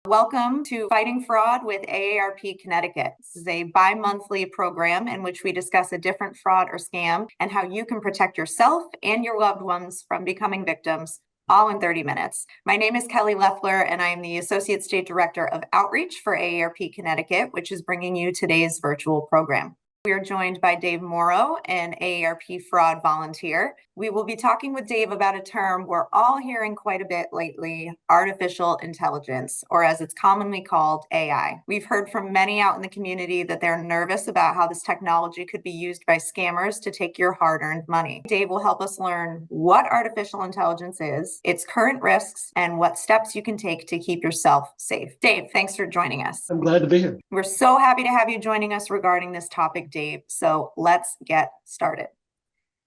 Welcome to Fighting Fraud with AARP Connecticut. This is a bi-monthly program in which we discuss a different fraud or scam and how you can protect yourself and your loved ones from becoming victims, all in 30 minutes. My name is Kelly Leffler, and I am the Associate State Director of Outreach for AARP Connecticut, which is bringing you today's virtual program. We are joined by Dave Morrow, an AARP fraud volunteer. We will be talking with Dave about a term we're all hearing quite a bit lately, artificial intelligence, or as it's commonly called, AI. We've heard from many out in the community that they're nervous about how this technology could be used by scammers to take your hard-earned money. Dave will help us learn what artificial intelligence is, its current risks, and what steps you can take to keep yourself safe. Dave, thanks for joining us. I'm glad to be here. We're so happy to have you joining us regarding this topic, Dave. So let's get started.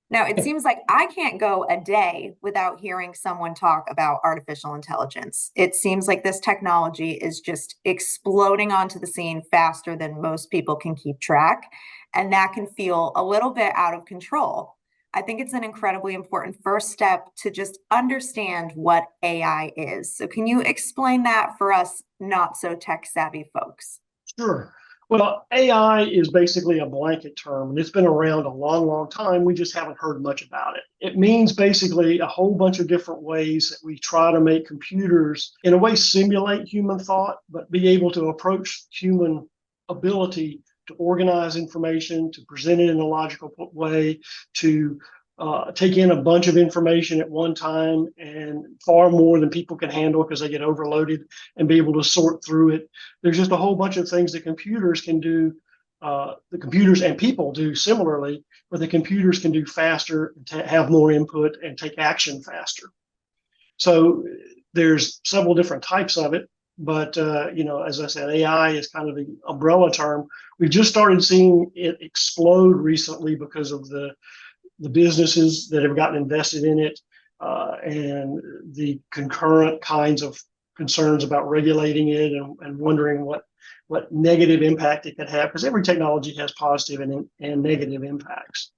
Now, it seems like I can't go a day without hearing someone talk about artificial intelligence. It seems like this technology is just exploding onto the scene faster than most people can keep track, and that can feel a little bit out of control. I think it's an incredibly important first step to just understand what AI is. So can you explain that for us not so tech-savvy folks? Sure. Well, AI is basically a blanket term, and it's been around a long, long time. We just haven't heard much about it. It means basically a whole bunch of different ways that we try to make computers, in a way, simulate human thought, but be able to approach human ability to organize information, to present it in a logical way, to take in a bunch of information at one time, and far more than people can handle because they get overloaded, and be able to sort through it. There's just a whole bunch of things that computers can do, the computers and people do similarly, but the computers can do faster, have more input, and take action faster. So there's several different types of it. But, as I said, AI is kind of the umbrella term. We've just started seeing it explode recently because of the businesses that have gotten invested in it, and the concurrent kinds of concerns about regulating it, and wondering what negative impact it could have, because every technology has positive and negative impacts.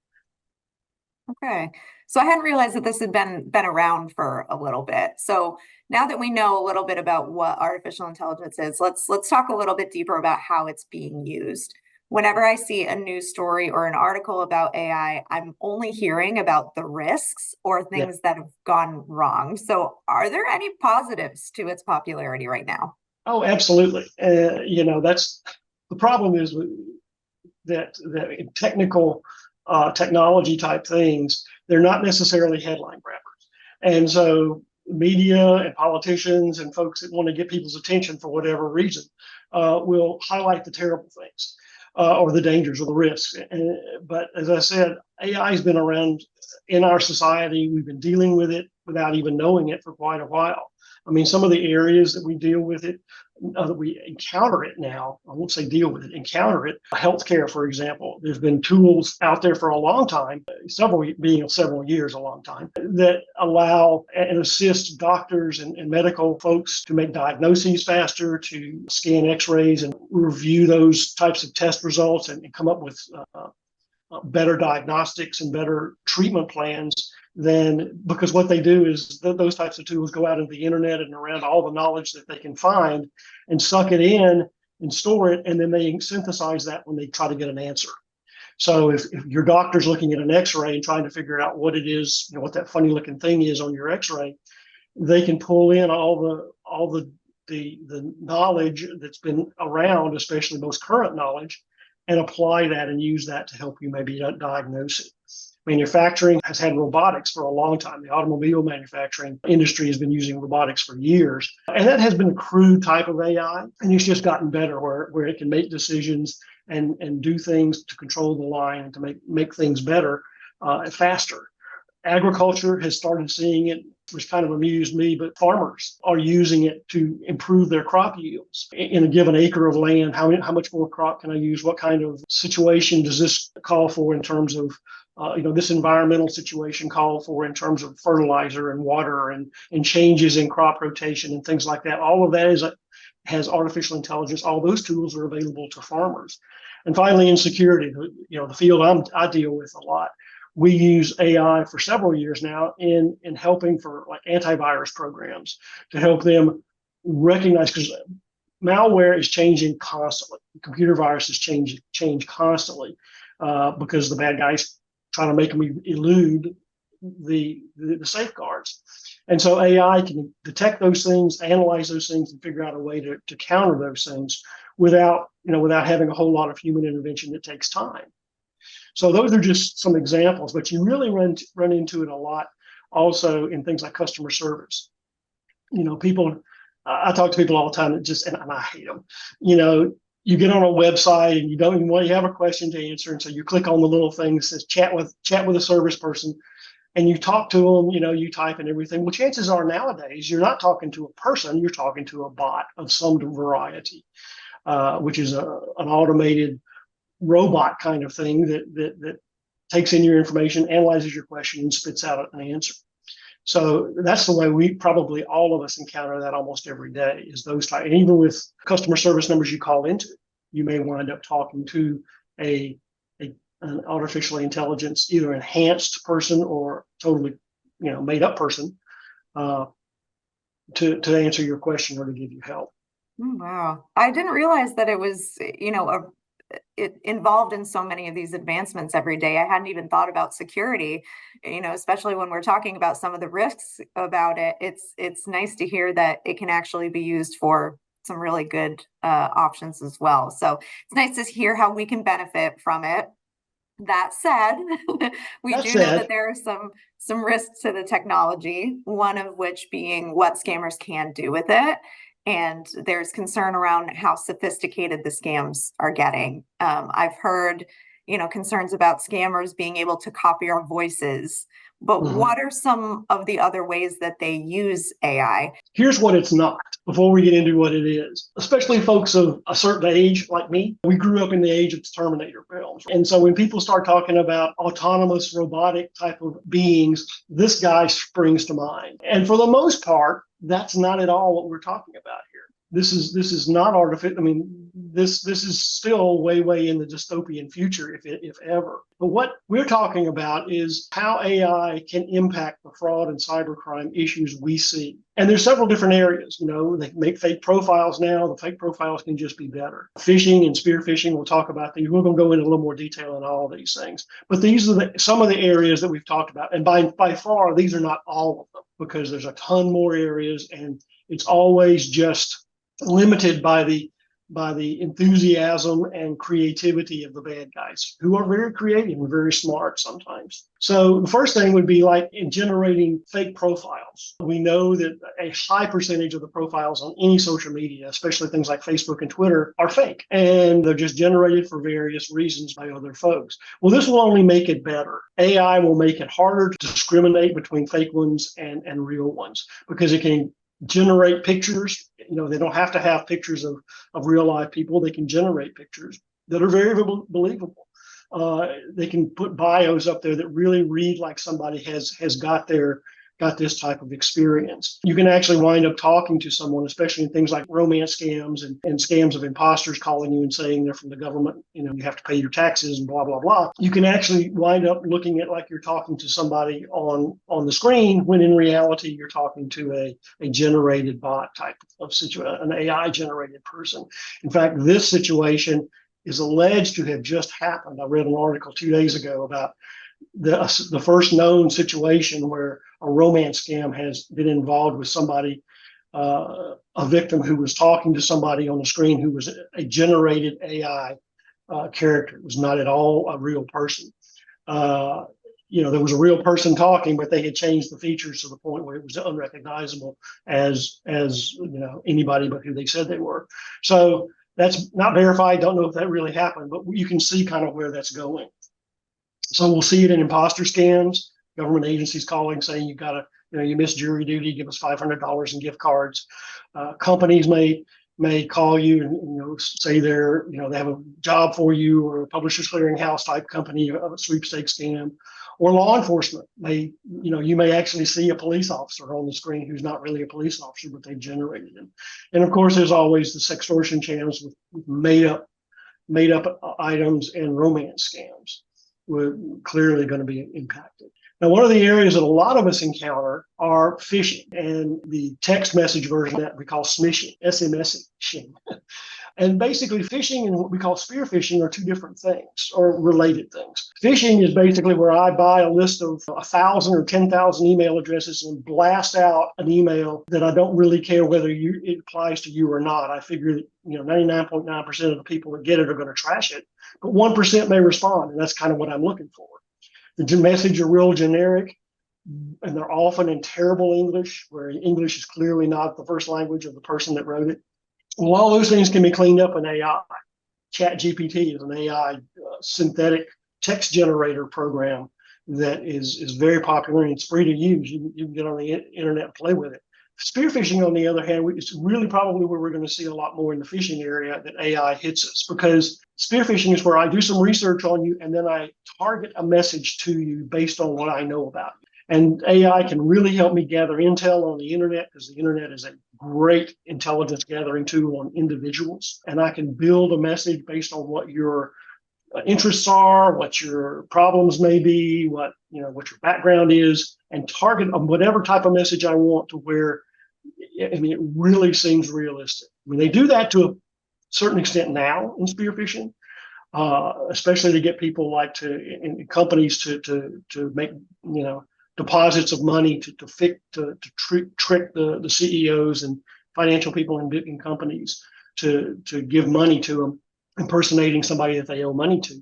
Okay. So I hadn't realized that this had been around for a little bit. So now that we know a little bit about what artificial intelligence is, let's talk a little bit deeper about how it's being used. Whenever I see a news story or an article about AI, I'm only hearing about the risks or things that have gone wrong. So are there any positives to its popularity right now? Oh, absolutely. That's the problem, is that in technical technology type things, they're not necessarily headline grabbers. And so media and politicians and folks that want to get people's attention for whatever reason will highlight the terrible things. Or the dangers or the risks. But as I said, AI has been around in our society. We've been dealing with it without even knowing it for quite a while. I mean, some of the areas that we deal with it, that we encounter it now, I won't say deal with it, encounter it. Healthcare, for example, there's been tools out there for a long time, several years, a long time, that allow and assist doctors and medical folks to make diagnoses faster, to scan x-rays and review those types of test results, and come up with better diagnostics and better treatment plans. Because what they do is those types of tools go out into the internet and around all the knowledge that they can find, and suck it in and store it, and then they synthesize that when they try to get an answer. So if your doctor's looking at an x-ray and trying to figure out what it is, what that funny looking thing is on your x-ray, they can pull in all the knowledge that's been around, especially most current knowledge, and apply that and use that to help you maybe diagnose it. Manufacturing has had robotics for a long time. The automobile manufacturing industry has been using robotics for years. And that has been a crude type of AI. And it's just gotten better where it can make decisions and do things to control the line and to make things better, faster. Agriculture has started seeing it, which kind of amused me, but farmers are using it to improve their crop yields. In a given acre of land, how much more crop can I use? What kind of situation does this call for in terms of this environmental situation call for in terms of fertilizer and water and changes in crop rotation and things like that. All of that has artificial intelligence. All those tools are available to farmers. And finally, in security, the field I deal with a lot, we use AI for several years now in helping for like antivirus programs to help them recognize, because malware is changing constantly. Computer viruses change constantly because the bad guys try to make them elude the safeguards. And so AI can detect those things, analyze those things, and figure out a way to counter those things without having a whole lot of human intervention that takes time. So those are just some examples, but you really run into it a lot also in things like customer service. People, I talk to people all the time that and I hate them. You get on a website and you have a question to answer, and so you click on the little thing that says chat with a service person, and you talk to them. You type and everything. Well, chances are nowadays you're not talking to a person, you're talking to a bot of some variety, which is an automated robot kind of thing that takes in your information, analyzes your question, and spits out an answer. So that's the way probably all of us encounter that almost every day, is those type. And even with customer service numbers you call into, you may wind up talking to an artificial intelligence, either enhanced person or totally, made up person, to answer your question or to give you help. Oh, wow. I didn't realize that it was, it involved in so many of these advancements every day. I hadn't even thought about security, especially when we're talking about some of the risks about it. It's nice to hear that it can actually be used for some really good options as well. So it's nice to hear how we can benefit from it. That said, we do know that there are some risks to the technology, one of which being what scammers can do with it. And there's concern around how sophisticated the scams are getting. I've heard, concerns about scammers being able to copy our voices. But what are some of the other ways that they use AI? Here's what it's not, before we get into what it is. Especially folks of a certain age like me, we grew up in the age of the Terminator films. And so when people start talking about autonomous robotic type of beings, this guy springs to mind. And for the most part, that's not at all what we're talking about here. This is not artificial. I mean, this is still way in the dystopian future, if ever. But what we're talking about is how AI can impact the fraud and cybercrime issues we see. And there's several different areas. They make fake profiles now. The fake profiles can just be better. Phishing and spear phishing, we'll talk about these. We're going to go into a little more detail on all of these things. But these are some of the areas that we've talked about. And by far, these are not all of them, because there's a ton more areas, and it's always just limited by the enthusiasm and creativity of the bad guys, who are very creative and very smart sometimes. So the first thing would be like in generating fake profiles. We know that a high percentage of the profiles on any social media, especially things like Facebook and Twitter, are fake, and they're just generated for various reasons by other folks. Well, this will only make it better. AI will make it harder to discriminate between fake ones and real ones, because it can generate pictures. They don't have to have pictures of real life people. They can generate pictures that are very believable. They can put bios up there that really read like somebody has got this type of experience. You can actually wind up talking to someone, especially in things like romance scams and scams of imposters calling you and saying they're from the government, you have to pay your taxes and blah, blah, blah. You can actually wind up looking at like you're talking to somebody on the screen, when in reality you're talking to a generated bot type of situation, an AI generated person. In fact, this situation is alleged to have just happened. I read an article 2 days ago about the first known situation where a romance scam has been involved with somebody, a victim who was talking to somebody on the screen who was a generated AI character. It was not at all a real person. There was a real person talking, but they had changed the features to the point where it was unrecognizable as anybody but who they said they were. So that's not verified. Don't know if that really happened, but you can see kind of where that's going. So we'll see it in imposter scams, government agencies calling, saying you missed jury duty, give us $500 in gift cards. Companies may call you and say they have a job for you, or a Publishers Clearinghouse type company, a sweepstakes scam. Or law enforcement you may actually see a police officer on the screen who's not really a police officer, but they've generated him. And of course, there's always the sextortion channels with made up items, and romance scams were clearly going to be impacted. Now, one of the areas that a lot of us encounter are phishing, and the text message version that we call smishing, SMSing. And basically, phishing and what we call spear phishing are two different things or related things. Phishing is basically where I buy a list of 1,000 or 10,000 email addresses and blast out an email that I don't really care whether it applies to you or not. I figure that 99.9% of the people that get it are going to trash it, but 1% may respond, and that's kind of what I'm looking for. The message are real generic, and they're often in terrible English, where English is clearly not the first language of the person that wrote it. Well, all those things can be cleaned up in AI. ChatGPT is an AI synthetic text generator program that is very popular and it's free to use. You can get on the internet and play with it. Spear phishing, on the other hand, is really probably where we're going to see a lot more in the phishing area that AI hits us, because spear phishing is where I do some research on you and then I target a message to you based on what I know about you. And AI can really help me gather intel on the internet, because the internet is a great intelligence gathering tool on individuals. And I can build a message based on what your interests are, what your problems may be, what your background is, and target whatever type of message I want to where, it really seems realistic. They do that to a certain extent now in spear phishing, especially to get people in companies to make, deposits of money to trick the CEOs and financial people in companies to give money to them, impersonating somebody that they owe money to.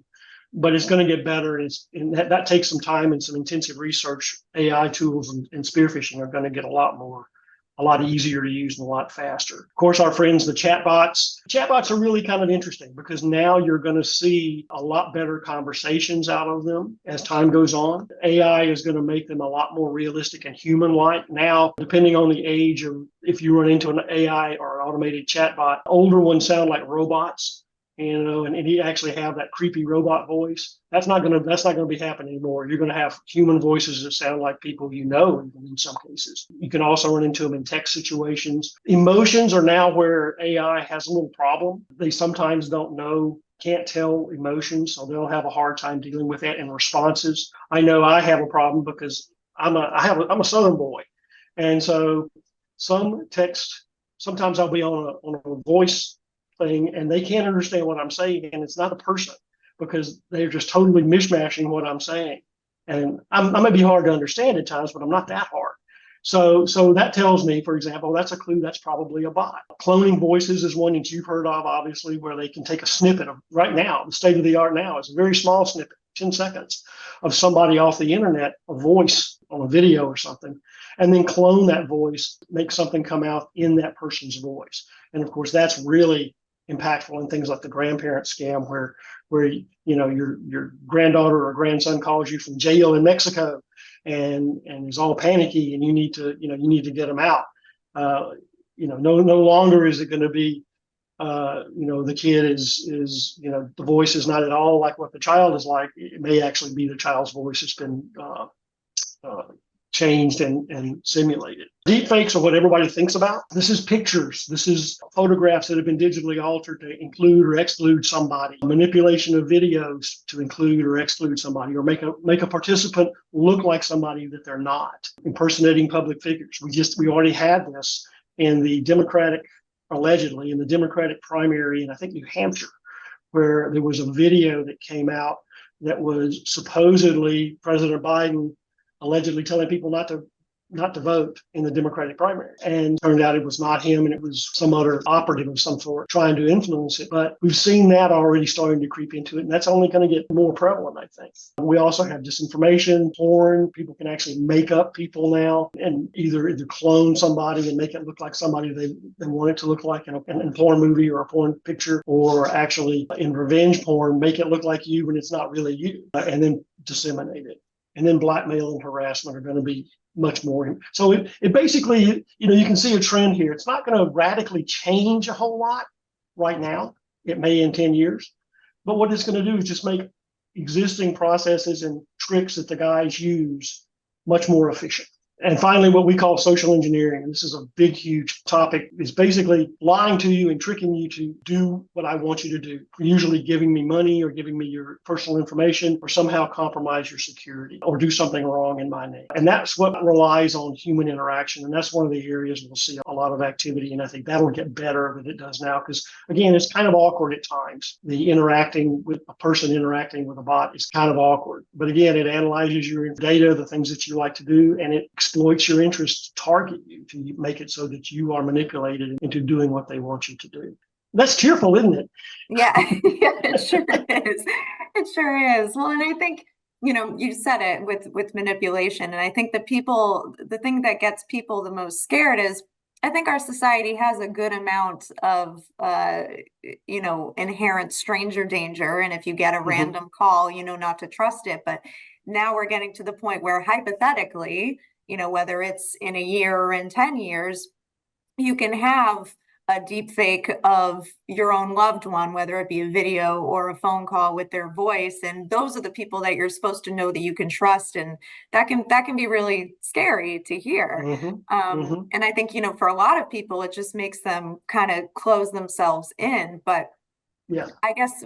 But it's going to get better, and that takes some time and some intensive research. AI tools and spear phishing are going to get a lot easier to use and a lot faster. Of course, our friends, the chatbots. Chatbots are really kind of interesting because now you're going to see a lot better conversations out of them as time goes on. AI is going to make them a lot more realistic and human-like. Now, depending on the age of, if you run into an AI or an automated chatbot, older ones sound like robots. And he actually have that creepy robot voice. That's not going to be happening anymore. You're going to have human voices that sound like people in some cases. You can also run into them in text situations. Emotions are now where AI has a little problem. They sometimes can't tell emotions, so they'll have a hard time dealing with that in responses. I know I have a problem because I'm a Southern boy, and so sometimes I'll be on a voice thing and they can't understand what I'm saying, and it's not a person because they're just totally mishmashing what I'm saying. And I may be hard to understand at times, but I'm not that hard. So that tells me, for example, that's a clue that's probably a bot. Cloning voices is one that you've heard of, obviously, where they can take a snippet of right now. The state of the art now is a very small snippet, 10 seconds, of somebody off the internet, a voice on a video or something, and then clone that voice, make something come out in that person's voice. And of course, that's really impactful in things like the grandparent scam, where your granddaughter or grandson calls you from jail in Mexico and is all panicky, and you need to get them out. No longer is it going to be the kid is the voice is not at all like what the child is like. It may actually be the child's voice that's been changed and simulated. Deep fakes are what everybody thinks about. This is pictures. This is photographs that have been digitally altered to include or exclude somebody. Manipulation of videos to include or exclude somebody, or make a participant look like somebody that they're not. Impersonating public figures. We already had this in the allegedly in the Democratic primary in, I think, New Hampshire, where there was a video that came out that was supposedly President Biden allegedly telling people not to vote in the Democratic primary. And turned out it was not him, and it was some other operative of some sort trying to influence it. But we've seen that already starting to creep into it, and that's only going to get more prevalent, I think. We also have disinformation, porn. People can actually make up people now and either clone somebody and make it look like somebody they want it to look like in a porn movie or a porn picture, or actually in revenge porn, make it look like you when it's not really you, and then disseminate it. And then blackmail and harassment are going to be much more. So it basically, you can see a trend here. It's not going to radically change a whole lot right now. It may in 10 years. But what it's going to do is just make existing processes and tricks that the guys use much more efficient. And finally, what we call social engineering, and this is a big, huge topic, is basically lying to you and tricking you to do what I want you to do, usually giving me money or giving me your personal information or somehow compromise your security or do something wrong in my name. And that's what relies on human interaction. And that's one of the areas we'll see a lot of activity. And I think that'll get better than it does now, because again, it's kind of awkward at times. The interacting with a person interacting with a bot is kind of awkward. But again, it analyzes your data, the things that you like to do, and it exploits your interest to target you, to make it so that you are manipulated into doing what they want you to do. That's cheerful, isn't it? Yeah, yeah, it sure is. It sure is. Well, and I think, you said it with manipulation. And I think the thing that gets people the most scared is I think our society has a good amount of inherent stranger danger. And if you get a random call, not to trust it. But now we're getting to the point where hypothetically, whether it's in a year or in 10 years, you can have a deep fake of your own loved one, whether it be a video or a phone call with their voice. And those are the people that you're supposed to know that you can trust. And that can be really scary to hear. And I think, for a lot of people, it just makes them kind of close themselves in. But yeah, I guess,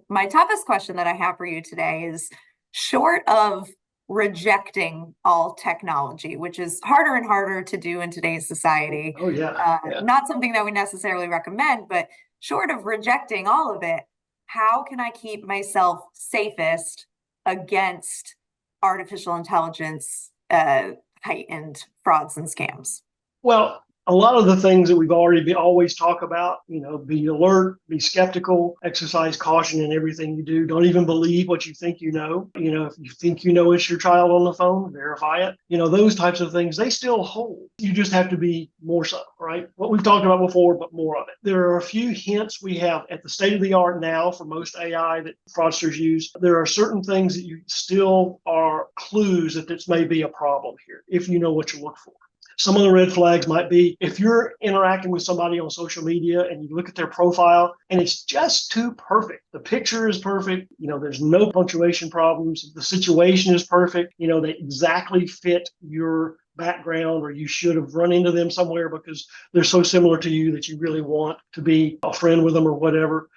my toughest question that I have for you today is, short of rejecting all technology, which is harder and harder to do in today's society. Oh, yeah. Yeah. Not something that we necessarily recommend, but short of rejecting all of it, how can I keep myself safest against artificial intelligence, heightened frauds and scams? Well, a lot of the things that we've always talk about, be alert, be skeptical, exercise caution in everything you do. Don't even believe what you think you know. If you think it's your child on the phone, verify it. Those types of things, they still hold. You just have to be more so, right? What we've talked about before, but more of it. There are a few hints we have at the state of the art now for most AI that fraudsters use. There are certain things that you still are clues that this may be a problem here, if you know what you look for. Some of the red flags might be if you're interacting with somebody on social media and you look at their profile and it's just too perfect. The picture is perfect. There's no punctuation problems. The situation is perfect. They exactly fit your background, or you should have run into them somewhere because they're so similar to you that you really want to be a friend with them or whatever.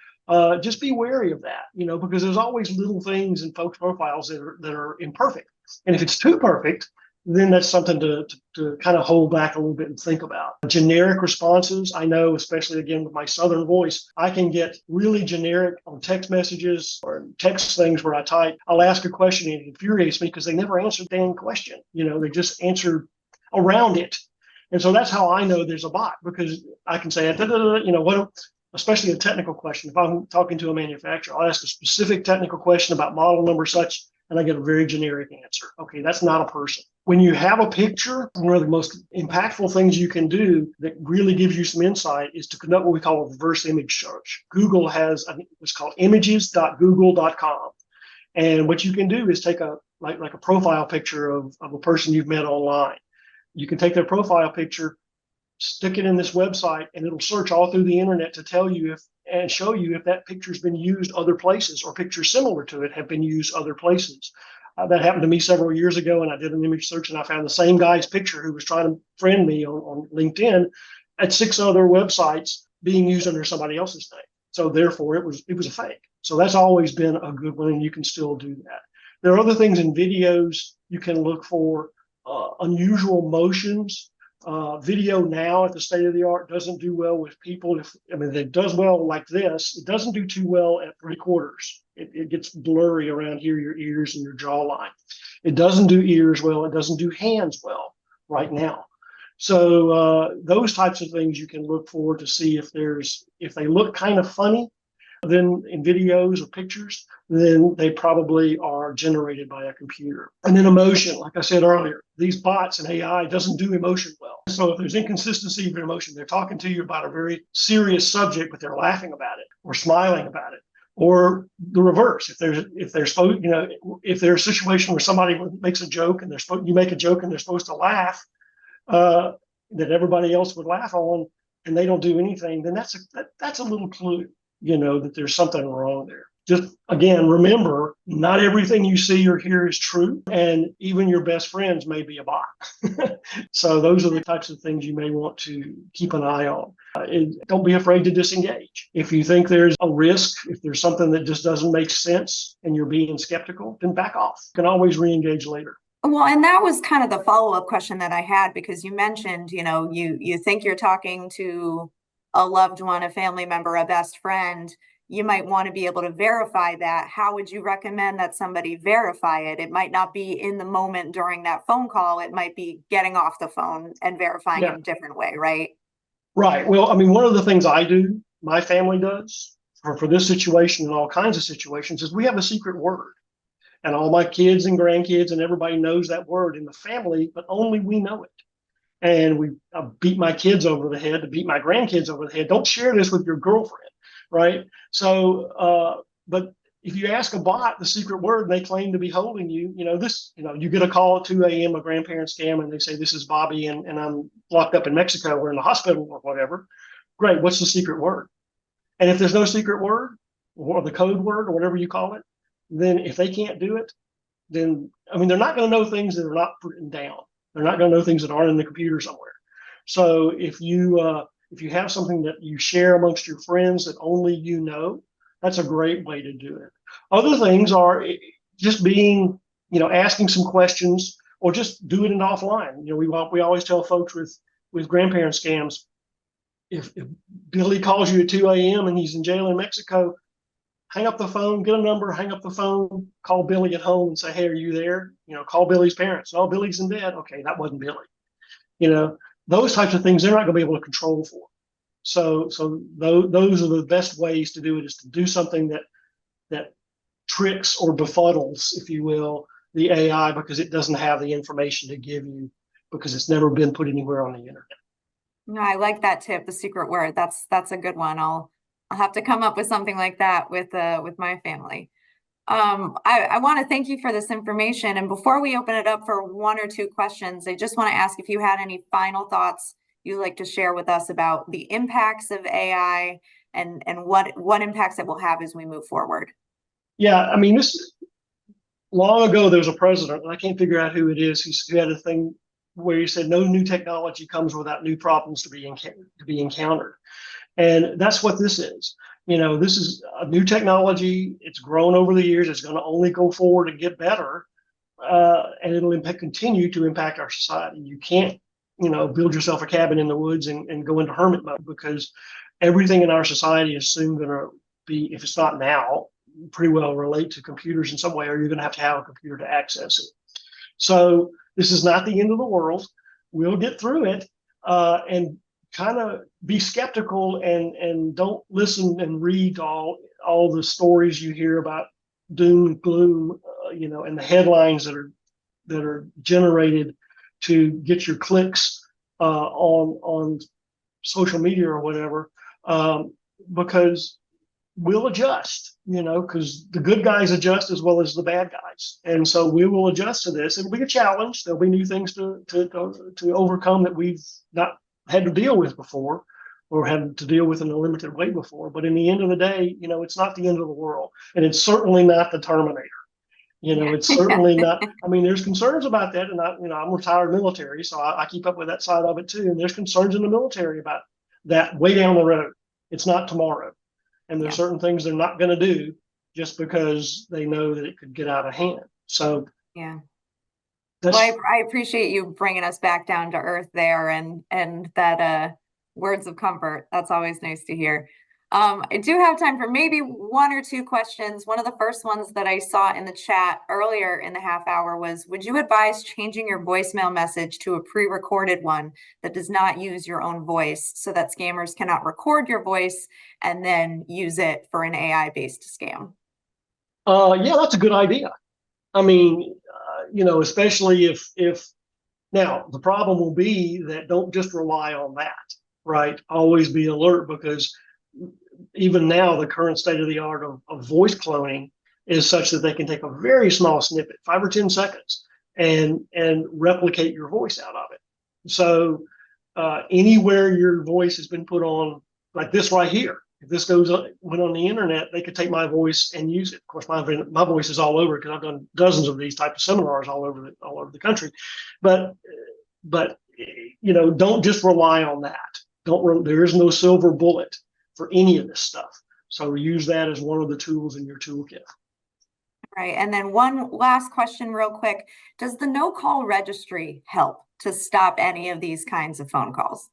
Just be wary of that, because there's always little things in folks' profiles that are imperfect. And if it's too perfect, then that's something to kind of hold back a little bit and think about. Generic responses, I know, especially again with my Southern voice, I can get really generic on text messages or text things where I'll ask a question and it infuriates me because they never answer the damn question. They just answer around it. And so that's how I know there's a bot, because I can say, especially a technical question. If I'm talking to a manufacturer, I'll ask a specific technical question about model number such, and I get a very generic answer. Okay, that's not a person. When you have a picture, one of the most impactful things you can do that really gives you some insight is to conduct what we call a reverse image search. Google has what's called images.google.com. And what you can do is take a profile picture of a person you've met online. You can take their profile picture, stick it in this website, and it'll search all through the internet to tell you and show you if that picture's been used other places or pictures similar to it have been used other places. That happened to me several years ago, and I did an image search and I found the same guy's picture who was trying to friend me on LinkedIn at 6 other websites being used under somebody else's name. So therefore it was a fake. So that's always been a good one, and you can still do that. There are other things in videos you can look for, unusual motions. Video now at the state of the art doesn't do well with people. It does well like this. It doesn't do too well at 3/4. It gets blurry around here, your ears and your jawline. It doesn't do ears well. It doesn't do hands well right now. So those types of things you can look for to see if they look kind of funny, then in videos or pictures, then they probably are generated by a computer. And then emotion, like I said earlier, these bots and AI doesn't do emotion well. So if there's inconsistency of emotion, they're talking to you about a very serious subject, but they're laughing about it or smiling about it. Or the reverse, if there's a situation where somebody makes a joke and you make a joke and they're supposed to laugh, that everybody else would laugh on, and they don't do anything, then that's a little clue, that there's something wrong there. just again, remember, not everything you see or hear is true, and even your best friends may be a bot. So those are the types of things you may want to keep an eye on. And don't be afraid to disengage. If you think there's a risk, if there's something that just doesn't make sense and you're being skeptical, then back off. You can always re-engage later. Well, and that was kind of the follow-up question that I had, because you mentioned, you think you're talking to a loved one, a family member, a best friend. You might want to be able to verify that. How would you recommend that somebody verify it? It might not be in the moment during that phone call. It might be getting off the phone and verifying Yeah. in a different way, right? Right. Well, I mean, one of the things I do, my family does, for this situation and all kinds of situations, is we have a secret word. And all my kids and grandkids and everybody knows that word in the family, but only we know it. And I beat my kids over the head to beat my grandkids over the head. Don't share this with your girlfriend, right? So, but if you ask a bot the secret word and they claim to be holding you, you get a call at 2 a.m., a grandparent scam, and they say, this is Bobby, and I'm locked up in Mexico or in the hospital or whatever. Great. What's the secret word? And if there's no secret word or the code word or whatever you call it, then if they can't do it, then, I mean, they're not going to know things that are not written down. They're not going to know things that aren't in the computer somewhere. So if you have something that you share amongst your friends that only you know, that's a great way to do it. Other things are just being, asking some questions, or just do it in offline. We always tell folks with grandparent scams, if Billy calls you at 2 a.m. and he's in jail in Mexico, hang up the phone, get a number, hang up the phone, call Billy at home and say, hey, are you there? Call Billy's parents. Oh, Billy's in bed. Okay, that wasn't Billy. Those types of things they're not going to be able to control for. So those are the best ways to do it, is to do something that tricks or befuddles, if you will, the AI, because it doesn't have the information to give you, because it's never been put anywhere on the internet. No, I like that tip, the secret word. That's a good one. I'll have to come up with something like that with my family. I want to thank you for this information. And before we open it up for one or two questions, I just want to ask if you had any final thoughts you'd like to share with us about the impacts of AI and what impacts it will have as we move forward. Yeah, I mean, long ago, there was a president, and I can't figure out who it is, who had a thing where he said, no new technology comes without new problems to be encountered. And that's what this is. This is a new technology. It's grown over the years. It's going to only go forward and get better. And it'll continue to impact our society. You can't, build yourself a cabin in the woods and go into hermit mode, because everything in our society is soon going to be, if it's not now, pretty well relate to computers in some way, or you're going to have a computer to access it. So this is not the end of the world. We'll get through it, and kind of be skeptical and don't listen and read all the stories you hear about doom and gloom, and the headlines that are generated to get your clicks on social media or whatever, because we'll adjust, because the good guys adjust as well as the bad guys. And so we will adjust to this. It'll be a challenge. There'll be new things to overcome that we've not had to deal with before, or had to deal with in a limited way before. But in the end of the day, it's not the end of the world. And it's certainly not the Terminator. It's certainly not. I mean, there's concerns about that. And I'm retired military, so I keep up with that side of it too. And there's concerns in the military about that way down the road. It's not tomorrow. And there's certain things they're not going to do just because they know that it could get out of hand. So yeah. Well, I appreciate you bringing us back down to earth there, and that words of comfort. That's always nice to hear. I do have time for maybe one or two questions. One of the first ones that I saw in the chat earlier in the half hour was, would you advise changing your voicemail message to a pre-recorded one that does not use your own voice, so that scammers cannot record your voice and then use it for an AI-based scam? Yeah, that's a good idea. I mean, especially if now the problem will be that don't just rely on that, right? Always be alert, because even now the current state of the art of voice cloning is such that they can take a very small snippet, 5 or 10 seconds, and replicate your voice out of it. So anywhere your voice has been put on, like this right here, If this went on the internet, they could take my voice and use it. Of course, my voice is all over because I've done dozens of these type of seminars all over the country. But don't just rely on that. There is no silver bullet for any of this stuff. So use that as one of the tools in your toolkit. Right. And then one last question real quick. Does the no-call registry help to stop any of these kinds of phone calls?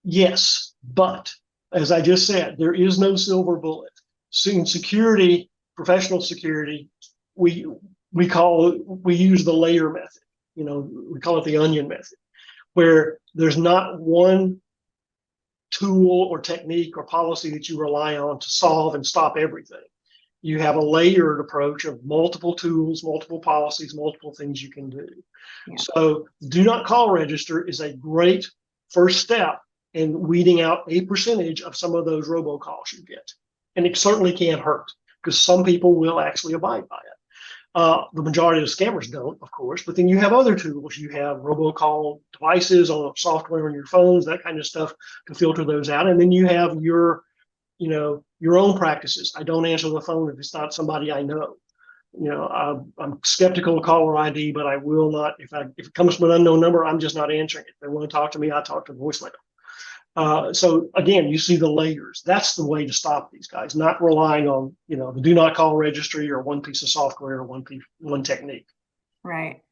Yes, but as I just said, there is no silver bullet. So in security, professional security, we use the layer method. We call it the onion method, where there's not one tool or technique or policy that you rely on to solve and stop everything. You have a layered approach of multiple tools, multiple policies, multiple things you can do. Yeah. So do not call register is a great first step in weeding out a percentage of some of those robocalls you get. And it certainly can't hurt because some people will actually abide by it. The majority of scammers don't, of course, but then you have other tools. You have robocall devices on software on your phones, that kind of stuff to filter those out. And then you have your own practices. I don't answer the phone if it's not somebody I know. I'm skeptical of caller ID, but I will not, if it comes from an unknown number, I'm just not answering it. If they want to talk to me, I talk to voicemail. So again, you see the layers. That's the way to stop these guys, not relying on, the do not call registry or one piece of software or one technique. Right.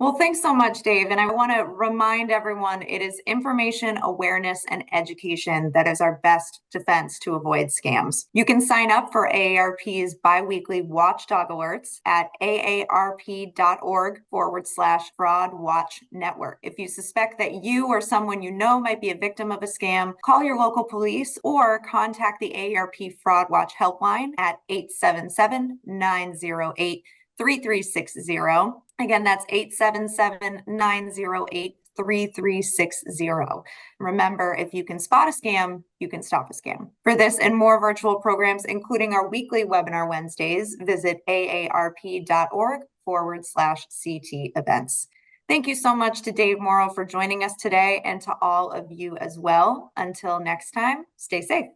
Well, thanks so much, Dave. And I want to remind everyone, it is information, awareness, and education that is our best defense to avoid scams. You can sign up for AARP's biweekly watchdog alerts at aarp.org/fraud watch network. If you suspect that you or someone you know might be a victim of a scam, call your local police or contact the AARP Fraud Watch helpline at 877-908-3360. Again, that's 877-908-3360. Remember, if you can spot a scam, you can stop a scam. For this and more virtual programs, including our weekly webinar Wednesdays, visit aarp.org/CT events. Thank you so much to Dave Morrow for joining us today and to all of you as well. Until next time, stay safe.